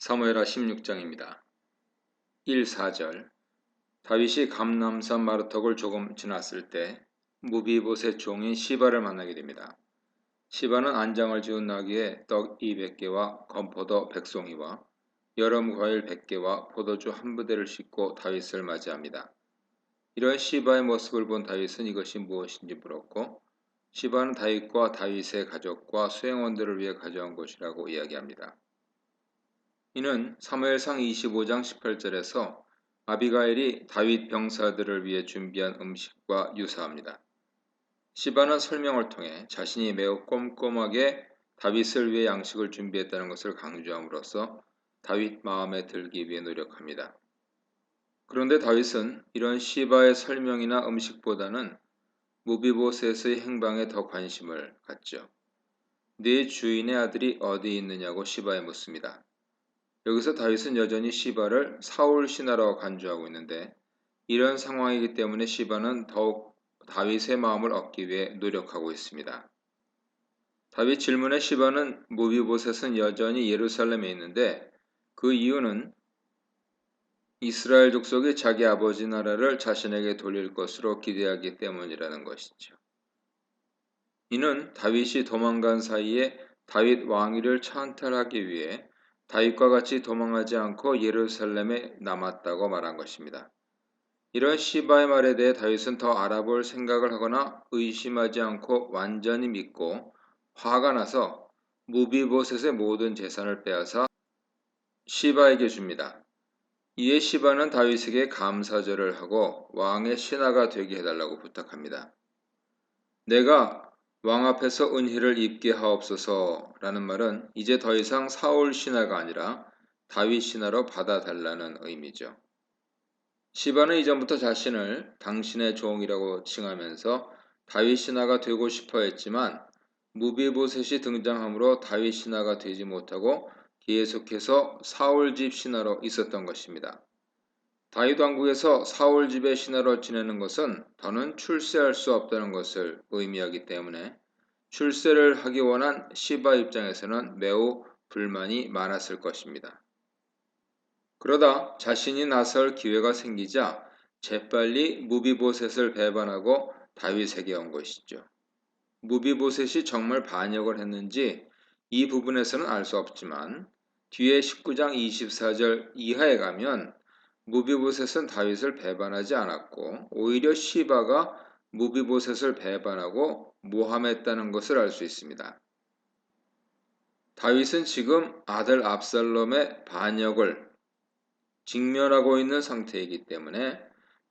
사무엘하 16장입니다. 1-4절 다윗이 감람산 마르턱을 조금 지났을 때 무비보셋 종인 시바를 만나게 됩니다. 시바는 안장을 지은 나귀에 떡 200개와 건포도 100송이와 여름 과일 100개와 포도주 한 부대를 싣고 다윗을 맞이합니다. 이런 시바의 모습을 본 다윗은 이것이 무엇인지 물었고, 시바는 다윗과 다윗의 가족과 수행원들을 위해 가져온 것이라고 이야기합니다. 이는 사무엘상 25장 18절에서 아비가일이 다윗 병사들을 위해 준비한 음식과 유사합니다. 시바는 설명을 통해 자신이 매우 꼼꼼하게 다윗을 위해 양식을 준비했다는 것을 강조함으로써 다윗 마음에 들기 위해 노력합니다. 그런데 다윗은 이런 시바의 설명이나 음식보다는 무비보셋의 행방에 더 관심을 갖죠. 네 주인의 아들이 어디 있느냐고 시바에 묻습니다. 여기서 다윗은 여전히 시바를 사울 신하라고 간주하고 있는데, 이런 상황이기 때문에 시바는 더욱 다윗의 마음을 얻기 위해 노력하고 있습니다. 다윗 질문에 시바는 무비보셋은 여전히 예루살렘에 있는데 그 이유는 이스라엘 족속이 자기 아버지 나라를 자신에게 돌릴 것으로 기대하기 때문이라는 것이죠. 이는 다윗이 도망간 사이에 다윗 왕위를 찬탈하기 위해 다윗과 같이 도망하지 않고 예루살렘에 남았다고 말한 것입니다. 이런 시바의 말에 대해 다윗은 더 알아볼 생각을 하거나 의심하지 않고 완전히 믿고 화가 나서 무비보셋의 모든 재산을 빼앗아 시바에게 줍니다. 이에 시바는 다윗에게 감사절을 하고 왕의 신하가 되게 해달라고 부탁합니다. 내가 왕 앞에서 은혜를 입게 하옵소서라는 말은 이제 더 이상 사울 신하가 아니라 다윗 신하로 받아달라는 의미죠. 시바는 이전부터 자신을 당신의 종이라고 칭하면서 다윗 신하가 되고 싶어 했지만 무비보셋이 등장함으로 다윗 신하가 되지 못하고 계속해서 사울 집 신하로 있었던 것입니다. 다윗 왕국에서 사울 집의 신하로 지내는 것은 더는 출세할 수 없다는 것을 의미하기 때문에 출세를 하기 원한 시바 입장에서는 매우 불만이 많았을 것입니다. 그러다 자신이 나설 기회가 생기자 재빨리 무비보셋을 배반하고 다윗에게 온 것이죠. 무비보셋이 정말 반역을 했는지 이 부분에서는 알 수 없지만 뒤에 19장 24절 이하에 가면 무비보셋은 다윗을 배반하지 않았고 오히려 시바가 무비보셋을 배반하고 모함했다는 것을 알 수 있습니다. 다윗은 지금 아들 압살롬의 반역을 직면하고 있는 상태이기 때문에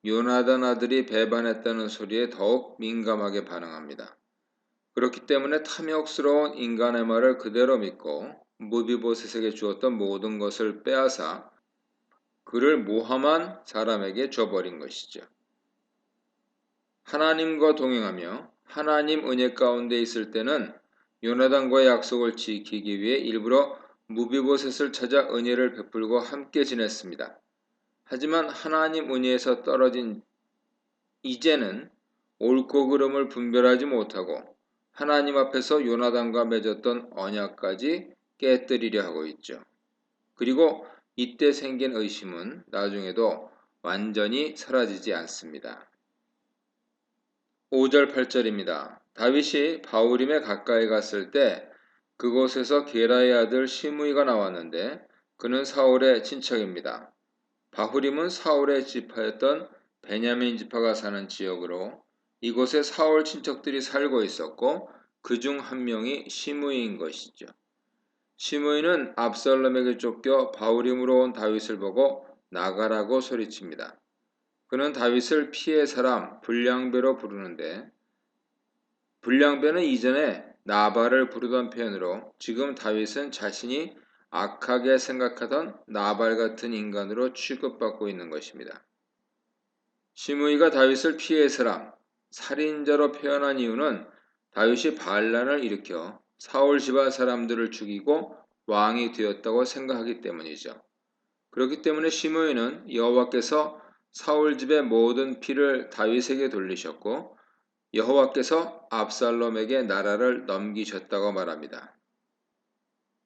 요나단 아들이 배반했다는 소리에 더욱 민감하게 반응합니다. 그렇기 때문에 탐욕스러운 인간의 말을 그대로 믿고 무비보셋에게 주었던 모든 것을 빼앗아 그를 모함한 사람에게 줘버린 것이죠. 하나님과 동행하며 하나님 은혜 가운데 있을 때는 요나단과의 약속을 지키기 위해 일부러 무비보셋을 찾아 은혜를 베풀고 함께 지냈습니다. 하지만 하나님 은혜에서 떨어진 이제는 옳고 그름을 분별하지 못하고 하나님 앞에서 요나단과 맺었던 언약까지 깨뜨리려 하고 있죠. 그리고 이때 생긴 의심은 나중에도 완전히 사라지지 않습니다. 5절 8절입니다. 다윗이 바후림에 가까이 갔을 때 그곳에서 게라의 아들 시므이가 나왔는데 그는 사울의 친척입니다. 바후림은 사울의 지파였던 베냐민 지파가 사는 지역으로 이곳에 사울 친척들이 살고 있었고 그중 한 명이 시므이인 것이죠. 시므이는 압살롬에게 쫓겨 바후림으로 온 다윗을 보고 나가라고 소리칩니다. 그는 다윗을 피의 사람 불량배로 부르는데 불량배는 이전에 나발을 부르던 표현으로 지금 다윗은 자신이 악하게 생각하던 나발 같은 인간으로 취급받고 있는 것입니다. 시므이가 다윗을 피의 사람, 살인자로 표현한 이유는 다윗이 반란을 일으켜 사울 집안 사람들을 죽이고 왕이 되었다고 생각하기 때문이죠. 그렇기 때문에 시므이는 여호와께서 사울 집의 모든 피를 다윗에게 돌리셨고 여호와께서 압살롬에게 나라를 넘기셨다고 말합니다.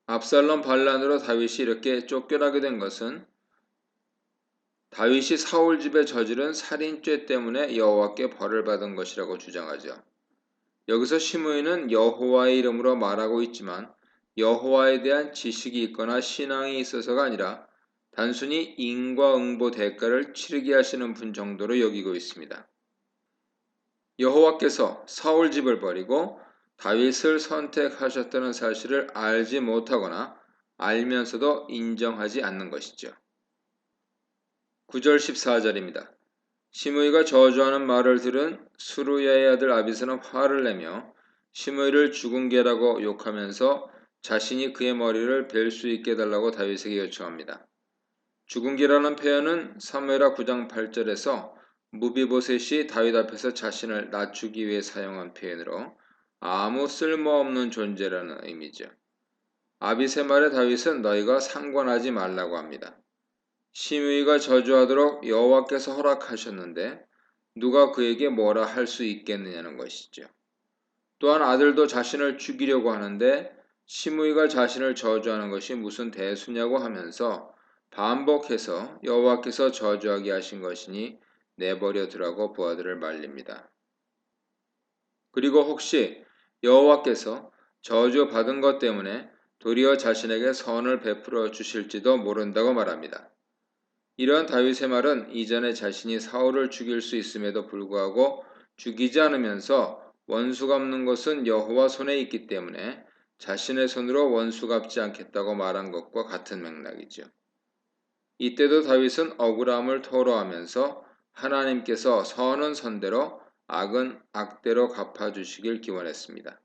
압살롬 반란으로 다윗이 이렇게 쫓겨나게 된 것은 다윗이 사울 집에 저지른 살인죄 때문에 여호와께 벌을 받은 것이라고 주장하죠. 여기서 시므이는 여호와의 이름으로 말하고 있지만 여호와에 대한 지식이 있거나 신앙이 있어서가 아니라 단순히 인과응보 대가를 치르게 하시는 분 정도로 여기고 있습니다. 여호와께서 사울 집을 버리고 다윗을 선택하셨다는 사실을 알지 못하거나 알면서도 인정하지 않는 것이죠. 9절 14절입니다. 시므이가 저주하는 말을 들은 수루야의 아들 아비스는 화를 내며 시므이를 죽은 개라고 욕하면서 자신이 그의 머리를 벨 수 있게 해달라고 다윗에게 요청합니다. 죽은 개라는 표현은 사무엘하 9장 8절에서 무비보셋이 다윗 앞에서 자신을 낮추기 위해 사용한 표현으로 아무 쓸모없는 존재라는 의미죠. 아비스의 말에 다윗은 너희가 상관하지 말라고 합니다. 시므이가 저주하도록 여호와께서 허락하셨는데 누가 그에게 뭐라 할 수 있겠느냐는 것이죠. 또한 아들도 자신을 죽이려고 하는데 시므이가 자신을 저주하는 것이 무슨 대수냐고 하면서 반복해서 여호와께서 저주하게 하신 것이니 내버려 두라고 부하들을 말립니다. 그리고 혹시 여호와께서 저주받은 것 때문에 도리어 자신에게 선을 베풀어 주실지도 모른다고 말합니다. 이러한 다윗의 말은 이전에 자신이 사울을 죽일 수 있음에도 불구하고 죽이지 않으면서 원수 갚는 것은 여호와 손에 있기 때문에 자신의 손으로 원수 갚지 않겠다고 말한 것과 같은 맥락이죠. 이때도 다윗은 억울함을 토로하면서 하나님께서 선은 선대로 악은 악대로 갚아주시길 기원했습니다.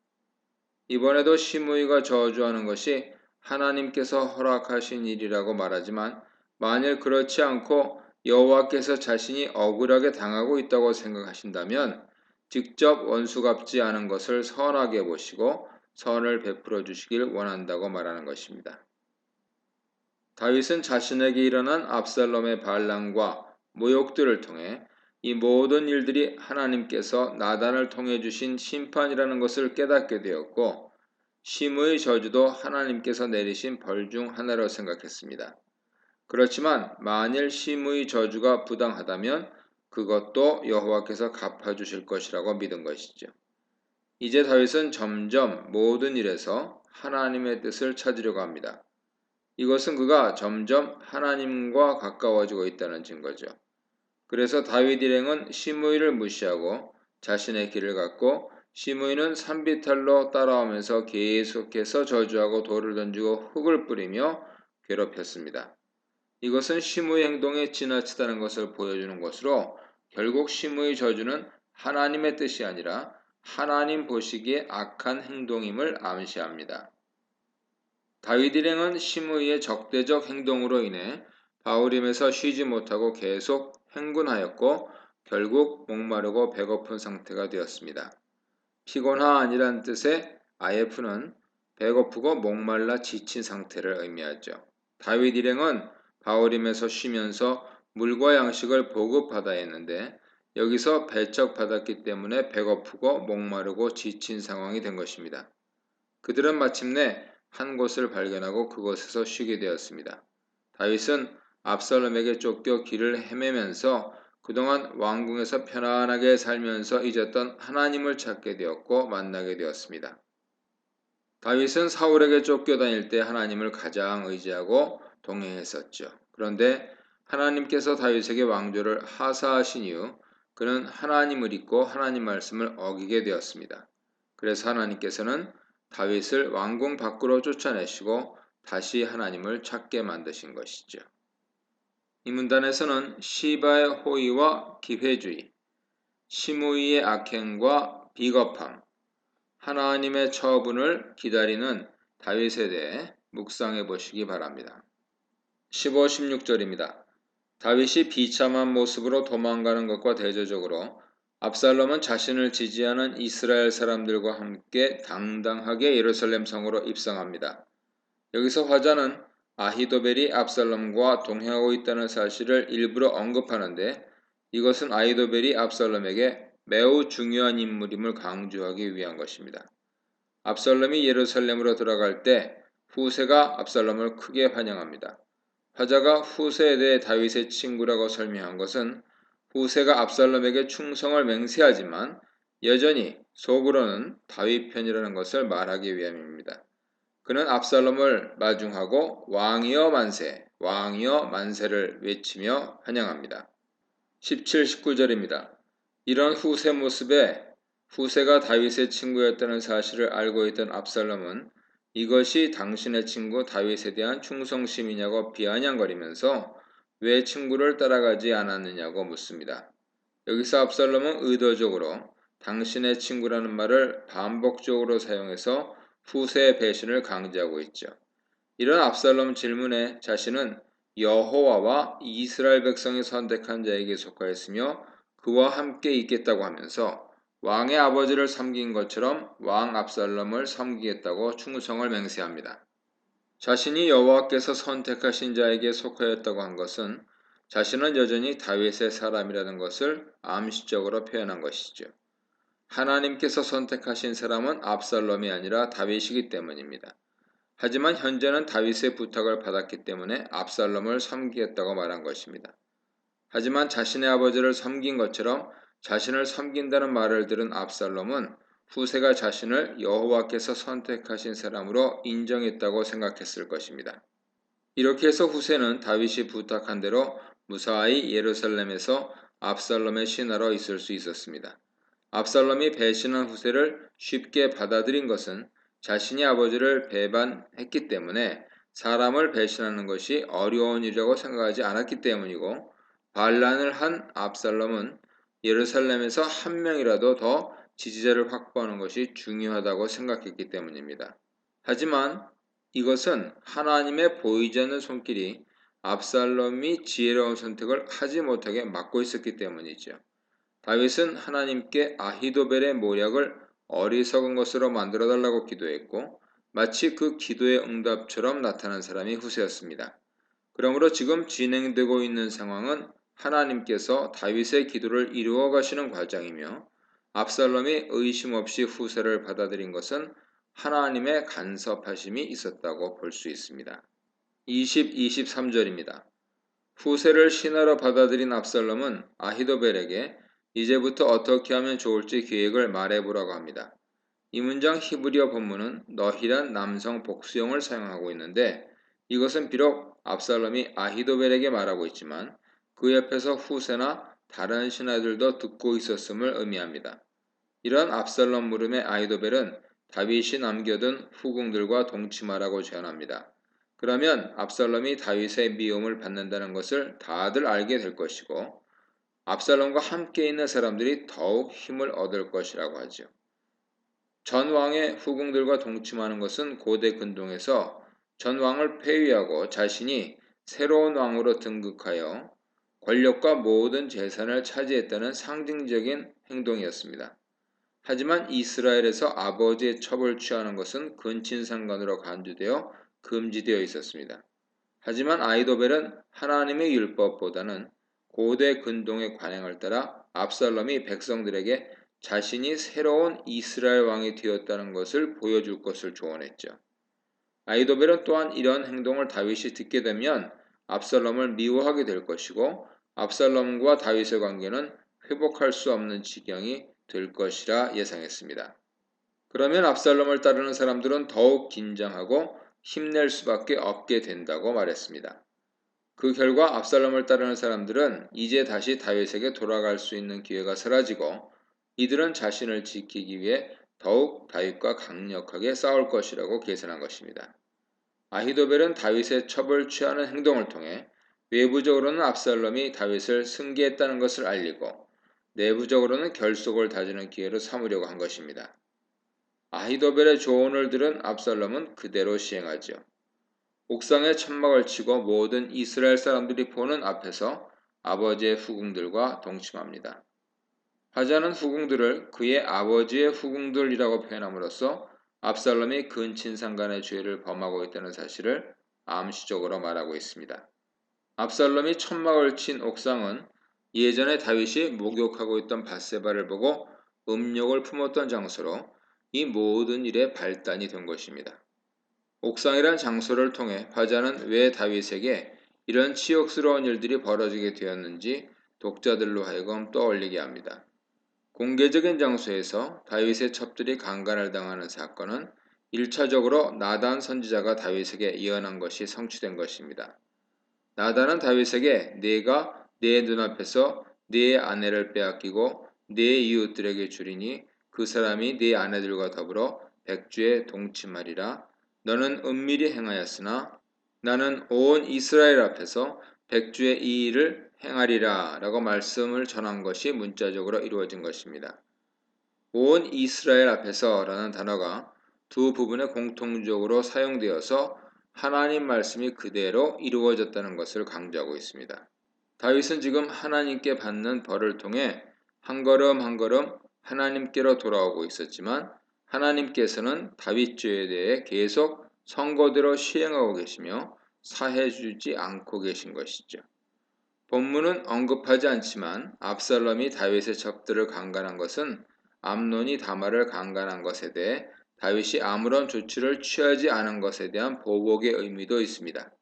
이번에도 시므이가 저주하는 것이 하나님께서 허락하신 일이라고 말하지만 만일 그렇지 않고 여호와께서 자신이 억울하게 당하고 있다고 생각하신다면 직접 원수 갚지 않은 것을 선하게 보시고 선을 베풀어 주시길 원한다고 말하는 것입니다. 다윗은 자신에게 일어난 압살롬의 반란과 모욕들을 통해 이 모든 일들이 하나님께서 나단을 통해 주신 심판이라는 것을 깨닫게 되었고 시므의 저주도 하나님께서 내리신 벌 중 하나로 생각했습니다. 그렇지만 만일 시므의 저주가 부당하다면 그것도 여호와께서 갚아주실 것이라고 믿은 것이죠. 이제 다윗은 점점 모든 일에서 하나님의 뜻을 찾으려고 합니다. 이것은 그가 점점 하나님과 가까워지고 있다는 증거죠. 그래서 다윗 일행은 시므이를 무시하고 자신의 길을 갔고 시므이는 산비탈로 따라오면서 계속해서 저주하고 돌을 던지고 흙을 뿌리며 괴롭혔습니다. 이것은 시므의 행동에 지나치다는 것을 보여주는 것으로 결국 시므의 저주는 하나님의 뜻이 아니라 하나님 보시기에 악한 행동임을 암시합니다. 다윗 일행은 시므이의 적대적 행동으로 인해 바후림에서 쉬지 못하고 계속 행군하였고 결국 목마르고 배고픈 상태가 되었습니다. 피곤하니란 뜻의 아예프는 배고프고 목말라 지친 상태를 의미하죠. 다윗 일행은 바후림에서 쉬면서 물과 양식을 보급받아야 했는데 여기서 배척받았기 때문에 배고프고 목마르고 지친 상황이 된 것입니다. 그들은 마침내 한 곳을 발견하고 그곳에서 쉬게 되었습니다. 다윗은 압살롬에게 쫓겨 길을 헤매면서 그동안 왕궁에서 편안하게 살면서 잊었던 하나님을 찾게 되었고 만나게 되었습니다. 다윗은 사울에게 쫓겨다닐 때 하나님을 가장 의지하고 동행했었죠. 그런데 하나님께서 다윗에게 왕조를 하사하신 이후 그는 하나님을 잊고 하나님 말씀을 어기게 되었습니다. 그래서 하나님께서는 다윗을 왕궁 밖으로 쫓아내시고 다시 하나님을 찾게 만드신 것이죠. 이 문단에서는 시바의 호의와 기회주의, 시므이의 악행과 비겁함, 하나님의 처분을 기다리는 다윗에 대해 묵상해 보시기 바랍니다. 15, 16절입니다. 다윗이 비참한 모습으로 도망가는 것과 대조적으로 압살롬은 자신을 지지하는 이스라엘 사람들과 함께 당당하게 예루살렘 성으로 입성합니다. 여기서 화자는 아히도벨이 압살롬과 동행하고 있다는 사실을 일부러 언급하는데 이것은 아히도벨이 압살롬에게 매우 중요한 인물임을 강조하기 위한 것입니다. 압살롬이 예루살렘으로 들어갈 때 후세가 압살롬을 크게 환영합니다. 화자가 후세에 대해 다윗의 친구라고 설명한 것은 후세가 압살롬에게 충성을 맹세하지만 여전히 속으로는 다윗 편이라는 것을 말하기 위함입니다. 그는 압살롬을 마중하고 왕이여 만세, 왕이여 만세를 외치며 환영합니다. 17, 19절입니다. 이런 후세 모습에 후세가 다윗의 친구였다는 사실을 알고 있던 압살롬은 이것이 당신의 친구 다윗에 대한 충성심이냐고 비아냥거리면서 왜 친구를 따라가지 않았느냐고 묻습니다. 여기서 압살롬은 의도적으로 당신의 친구라는 말을 반복적으로 사용해서 후세의 배신을 강조하고 있죠. 이런 압살롬 질문에 자신은 여호와와 이스라엘 백성이 선택한 자에게 속하였으며 그와 함께 있겠다고 하면서 왕의 아버지를 섬긴 것처럼 왕 압살롬을 섬기겠다고 충성을 맹세합니다. 자신이 여호와께서 선택하신 자에게 속하였다고 한 것은 자신은 여전히 다윗의 사람이라는 것을 암시적으로 표현한 것이죠. 하나님께서 선택하신 사람은 압살롬이 아니라 다윗이기 때문입니다. 하지만 현재는 다윗의 부탁을 받았기 때문에 압살롬을 섬기겠다고 말한 것입니다. 하지만 자신의 아버지를 섬긴 것처럼 자신을 섬긴다는 말을 들은 압살롬은 후세가 자신을 여호와께서 선택하신 사람으로 인정했다고 생각했을 것입니다. 이렇게 해서 후세는 다윗이 부탁한 대로 무사히 예루살렘에서 압살롬의 신하로 있을 수 있었습니다. 압살롬이 배신한 후세를 쉽게 받아들인 것은 자신이 아버지를 배반했기 때문에 사람을 배신하는 것이 어려운 일이라고 생각하지 않았기 때문이고 반란을 한 압살롬은 예루살렘에서 한 명이라도 더 지지자를 확보하는 것이 중요하다고 생각했기 때문입니다. 하지만 이것은 하나님의 보이지 않는 손길이 압살롬이 지혜로운 선택을 하지 못하게 막고 있었기 때문이죠. 다윗은 하나님께 아히도벨의 모략을 어리석은 것으로 만들어달라고 기도했고 마치 그 기도의 응답처럼 나타난 사람이 후세였습니다. 그러므로 지금 진행되고 있는 상황은 하나님께서 다윗의 기도를 이루어 가시는 과정이며 압살롬이 의심 없이 후세를 받아들인 것은 하나님의 간섭하심이 있었다고 볼 수 있습니다. 20, 23절입니다. 후세를 신하로 받아들인 압살롬은 아히도벨에게 이제부터 어떻게 하면 좋을지 계획을 말해보라고 합니다. 이 문장 히브리어 본문은 너희란 남성 복수형을 사용하고 있는데 이것은 비록 압살롬이 아히도벨에게 말하고 있지만 그 옆에서 후세나 다른 신하들도 듣고 있었음을 의미합니다. 이런 압살롬 물음에 아히도벨은 다윗이 남겨둔 후궁들과 동침하라고 제안합니다. 그러면 압살롬이 다윗의 미움을 받는다는 것을 다들 알게 될 것이고 압살롬과 함께 있는 사람들이 더욱 힘을 얻을 것이라고 하죠. 전 왕의 후궁들과 동침하는 것은 고대 근동에서 전 왕을 폐위하고 자신이 새로운 왕으로 등극하여 권력과 모든 재산을 차지했다는 상징적인 행동이었습니다. 하지만 이스라엘에서 아버지의 첩을 취하는 것은 근친상간으로 간주되어 금지되어 있었습니다. 하지만 아히도벨은 하나님의 율법보다는 고대 근동의 관행을 따라 압살롬이 백성들에게 자신이 새로운 이스라엘 왕이 되었다는 것을 보여줄 것을 조언했죠. 아히도벨은 또한 이런 행동을 다윗이 듣게 되면 압살롬을 미워하게 될 것이고 압살롬과 다윗의 관계는 회복할 수 없는 지경이 될 것이라 예상했습니다. 그러면 압살롬을 따르는 사람들은 더욱 긴장하고 힘낼 수밖에 없게 된다고 말했습니다. 그 결과 압살롬을 따르는 사람들은 이제 다시 다윗에게 돌아갈 수 있는 기회가 사라지고 이들은 자신을 지키기 위해 더욱 다윗과 강력하게 싸울 것이라고 계산한 것입니다. 아히도벨은 다윗의 첩을 취하는 행동을 통해 외부적으로는 압살롬이 다윗을 승계했다는 것을 알리고 내부적으로는 결속을 다지는 기회로 삼으려고 한 것입니다. 아히도벨의 조언을 들은 압살롬은 그대로 시행하죠. 옥상에 천막을 치고 모든 이스라엘 사람들이 보는 앞에서 아버지의 후궁들과 동침합니다. 하자는 후궁들을 그의 아버지의 후궁들이라고 표현함으로써 압살롬이 근친상간의 죄를 범하고 있다는 사실을 암시적으로 말하고 있습니다. 압살롬이 천막을 친 옥상은 예전에 다윗이 목욕하고 있던 밧세바를 보고 음욕을 품었던 장소로 이 모든 일의 발단이 된 것입니다. 옥상이란 장소를 통해 화자는 왜 다윗에게 이런 치욕스러운 일들이 벌어지게 되었는지 독자들로 하여금 떠올리게 합니다. 공개적인 장소에서 다윗의 첩들이 강간을 당하는 사건은 1차적으로 나단 선지자가 다윗에게 예언한 것이 성취된 것입니다. 나단은 다윗에게 네가 내 눈앞에서 네 아내를 빼앗기고 네 이웃들에게 주리니 그 사람이 네 아내들과 더불어 백주에 동침하리라. 너는 은밀히 행하였으나 나는 온 이스라엘 앞에서 백주의 이 일을 행하리라 라고 말씀을 전한 것이 문자적으로 이루어진 것입니다. 온 이스라엘 앞에서 라는 단어가 두 부분에 공통적으로 사용되어서 하나님 말씀이 그대로 이루어졌다는 것을 강조하고 있습니다. 다윗은 지금 하나님께 받는 벌을 통해 한 걸음 한 걸음 하나님께로 돌아오고 있었지만 하나님께서는 다윗 죄에 대해 계속 선거대로 시행하고 계시며 사해주지 않고 계신 것이죠. 본문은 언급하지 않지만 압살롬이 다윗의 첩들을 강간한 것은 암논이 다말을 강간한 것에 대해 다윗이 아무런 조치를 취하지 않은 것에 대한 보복의 의미도 있습니다.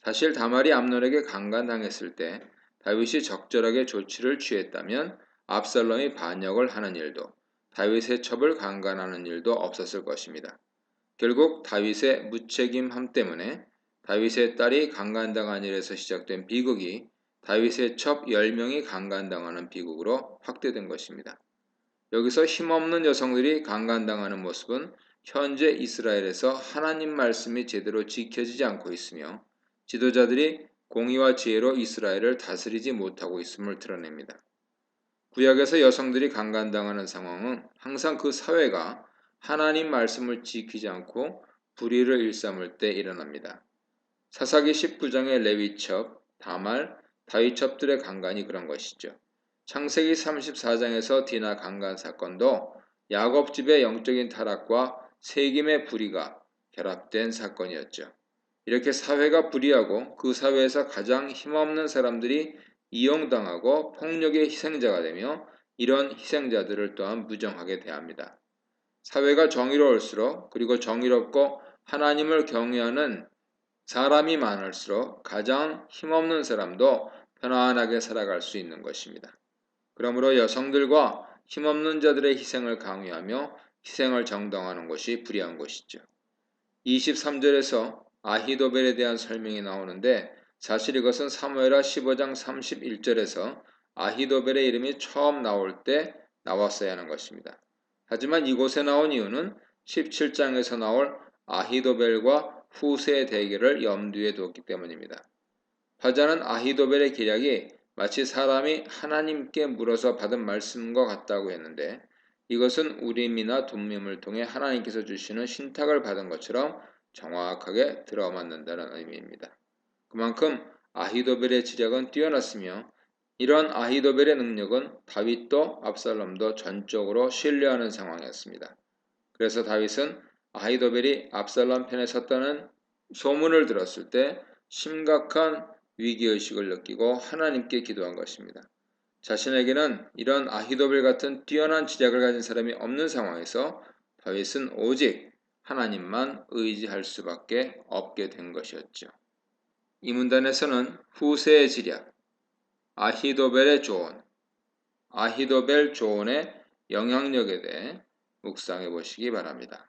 사실 다말이 암논에게 강간당했을 때 다윗이 적절하게 조치를 취했다면 압살롬이 반역을 하는 일도 다윗의 첩을 강간하는 일도 없었을 것입니다. 결국 다윗의 무책임함 때문에 다윗의 딸이 강간당한 일에서 시작된 비극이 다윗의 첩 10명이 강간당하는 비극으로 확대된 것입니다. 여기서 힘없는 여성들이 강간당하는 모습은 현재 이스라엘에서 하나님 말씀이 제대로 지켜지지 않고 있으며 지도자들이 공의와 지혜로 이스라엘을 다스리지 못하고 있음을 드러냅니다. 구약에서 여성들이 강간당하는 상황은 항상 그 사회가 하나님 말씀을 지키지 않고 불의를 일삼을 때 일어납니다. 사사기 19장의 레위첩, 다말, 다윗첩들의 강간이 그런 것이죠. 창세기 34장에서 디나 강간 사건도 야곱 집의 영적인 타락과 세김의 불의가 결합된 사건이었죠. 이렇게 사회가 불의하고 그 사회에서 가장 힘없는 사람들이 이용당하고 폭력의 희생자가 되며 이런 희생자들을 또한 무정하게 대합니다. 사회가 정의로울수록 그리고 정의롭고 하나님을 경외하는 사람이 많을수록 가장 힘없는 사람도 편안하게 살아갈 수 있는 것입니다. 그러므로 여성들과 힘없는 자들의 희생을 강요하며 희생을 정당화하는 것이 불의한 것이죠. 23절에서 아히도벨에 대한 설명이 나오는데 사실 이것은 사무엘하 15장 31절에서 아히도벨의 이름이 처음 나올 때 나왔어야 하는 것입니다. 하지만 이곳에 나온 이유는 17장에서 나올 아히도벨과 후세의 대결을 염두에 두었기 때문입니다. 화자는 아히도벨의 계략이 마치 사람이 하나님께 물어서 받은 말씀과 같다고 했는데 이것은 우림이나 둠밈을 통해 하나님께서 주시는 신탁을 받은 것처럼 정확하게 들어맞는다는 의미입니다. 그만큼 아히도벨의 지략은 뛰어났으며 이런 아히도벨의 능력은 다윗도 압살롬도 전적으로 신뢰하는 상황이었습니다. 그래서 다윗은 아히도벨이 압살롬 편에 섰다는 소문을 들었을 때 심각한 위기의식을 느끼고 하나님께 기도한 것입니다. 자신에게는 이런 아히도벨 같은 뛰어난 지략을 가진 사람이 없는 상황에서 다윗은 오직 하나님만 의지할 수밖에 없게 된 것이었죠. 이 문단에서는 후세의 지략, 아히도벨의 조언, 아히도벨 조언의 영향력에 대해 묵상해 보시기 바랍니다.